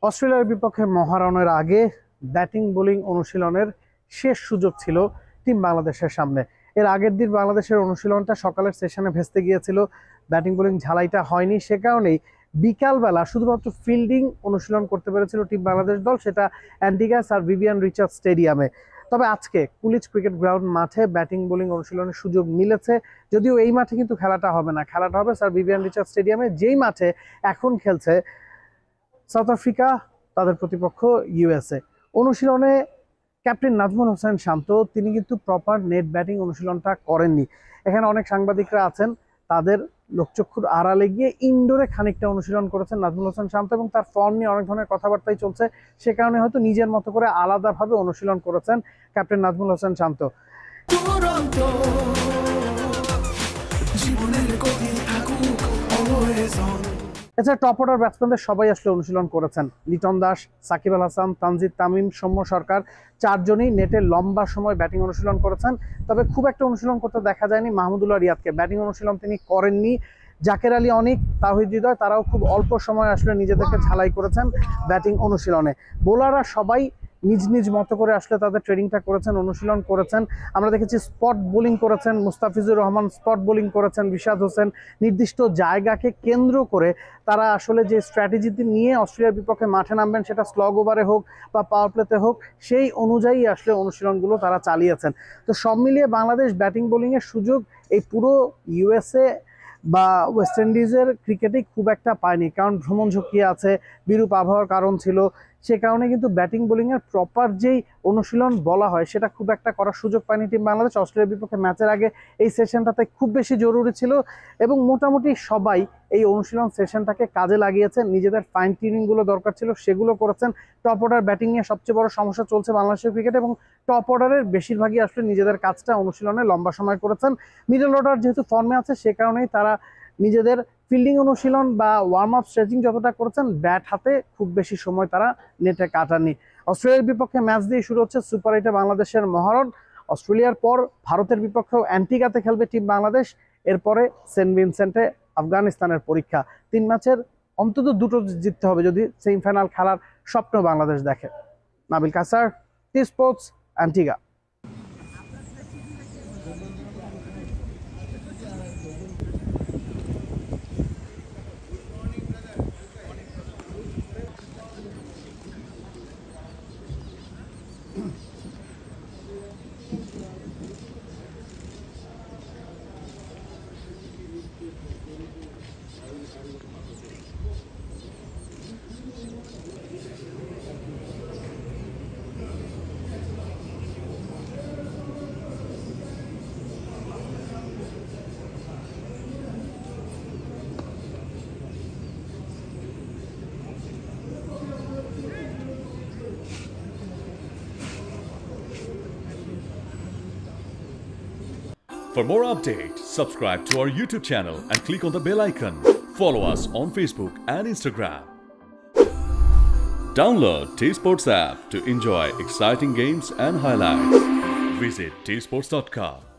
অস্ট্রেলিয়ার বিপক্ষে মহারণের আগে ব্যাটিং বোলিং অনুশীলনের শেষ সুযোগ ছিল টিম বাংলাদেশের সামনে। এর আগের দিন বাংলাদেশের অনুশীলনটা সকালের সেশনে ভেস্তে গিয়েছিল, ব্যাটিং বোলিং ঝালাইটা হয়নি। সে কারণেই বিকালবেলা শুধুমাত্র ফিল্ডিং অনুশীলন করতে পেরেছিল টিম বাংলাদেশ দল, সেটা অ্যান্টিগাস আর ভিভিয়ান রিচার্ড স্টেডিয়ামে। তবে আজকে কুলিজ ক্রিকেট গ্রাউন্ড মাঠে ব্যাটিং বোলিং অনুশীলনের সুযোগ মিলেছে, যদিও এই মাঠে কিন্তু খেলাটা হবে না, খেলাটা হবে স্যার ভিভিয়ান রিচার্ড স্টেডিয়ামে, যেই মাঠে এখন খেলছে সাউথ আফ্রিকা, তাদের প্রতিপক্ষ ইউএসএ। অনুশীলনে ক্যাপ্টেন নাজমুল হোসেন শান্ত তিনি কিন্তু প্রপার নেট ব্যাটিং অনুশীলনটা করেননি। এখানে অনেক সাংবাদিকরা আছেন, তাদের লোকচক্ষুর আড়ালে গিয়ে ইনডোরে খানিকটা অনুশীলন করেছেন নাজমুল হোসেন শান্ত, এবং তার ফর্ম নিয়ে অনেক ধরনের কথাবার্তাই চলছে। সে কারণে হয়তো নিজের মতো করে আলাদাভাবে অনুশীলন করেছেন ক্যাপ্টেন নাজমুল হোসেন শান্ত। এছাড়া টপ অর্ডার ব্যাটসম্যানদের সবাই আসলে অনুশীলন করেছেন। লিটন দাস, সাকিব আল হাসান, তানজিদ তামিম, সৌম্য সরকার চারজনই নেটে লম্বা সময় ব্যাটিং অনুশীলন করেছেন। তবে খুব একটা অনুশীলন করতে দেখা যায়নি মাহমুদুল্লাহ রিয়াদকে, ব্যাটিং অনুশীলন তিনি করেননি। জাকের আলী অনিক, তাওহিদ হৃদয় তারাও খুব অল্প সময় আসলে নিজেদেরকে ঝালাই করেছেন ব্যাটিং অনুশীলনে। বোলাররা সবাই নিজ নিজ মতো করে আসলে তাদের ট্রেনিংটা করেছেন, অনুশীলন করেছেন। আমরা দেখেছি স্পট বোলিং করেছেন মুস্তাফিজুর রহমান, স্পট বোলিং করেছেন বিশাদ হোসেন। নির্দিষ্ট জায়গাকে কেন্দ্র করে তারা আসলে যে স্ট্র্যাটেজিটি নিয়ে অস্ট্রেলিয়ার বিপক্ষে মাঠে নামবেন, সেটা স্লগ ওভারে হোক বা পাওয়ার প্লেতে হোক, সেই অনুযায়ী আসলে অনুশীলনগুলো তারা চালিয়েছেন। তো সব মিলিয়ে বাংলাদেশ ব্যাটিং বোলিংয়ের সুযোগ এই পুরো ইউএসএ বা ওয়েস্ট ইন্ডিজের ক্রিকেটেই খুব একটা পায়নি, কারণ ভ্রমণ ঝুঁকি আছে, বিরূপ আবহাওয়ার কারণ ছিল। সে কারণে কিন্তু ব্যাটিং বোলিংয়ের প্রপার যেই অনুশীলন বলা হয় সেটা খুব একটা করার সুযোগ পায়নি টিম বাংলাদেশ। অস্ট্রেলিয়ার বিপক্ষে ম্যাচের আগে এই সেশনটাতে খুব বেশি জরুরি ছিল, এবং মোটামুটি সবাই এই অনুশীলন সেশনটাকে কাজে লাগিয়েছেন। নিজেদের ফাইন টিউনিংগুলো দরকার ছিল সেগুলো করেছেন। টপ অর্ডার ব্যাটিং নিয়ে সবচেয়ে বড় সমস্যা চলছে বাংলাদেশের ক্রিকেটে, এবং টপ অর্ডারের বেশিরভাগই আসলে নিজেদের কাজটা অনুশীলনে লম্বা সময় করেছেন। মিডল অর্ডার যেহেতু ফর্মে আছে, সে কারণেই তারা নিজেদের ফিল্ডিং অনুশীলন বা ওয়ার্ম আপ স্ট্রেচিং যতটা করেছেন, ব্যাট হাতে খুব বেশি সময় তারা নেটে কাটাননি। অস্ট্রেলিয়ার বিপক্ষে ম্যাচ দিয়ে শুরু হচ্ছে সুপার 8 বাংলাদেশের মহারণ। অস্ট্রেলিয়ার পর ভারতের বিপক্ষেও অ্যান্টিগাতে খেলবে টিম বাংলাদেশ। এরপরে সেন্ট ভিনসেন্টে আফগানিস্তানের পরীক্ষা। 3 ম্যাচের অন্তত 2টো জিততে হবে যদি সেমিফাইনাল খেলার স্বপ্ন বাংলাদেশ দেখে। Nabil Kasar, T Sports, Antigua. For more updates, subscribe to our YouTube channel and click on the bell icon. Follow us on Facebook and Instagram. Download T Sports app to enjoy exciting games and highlights. Visit tsports.com.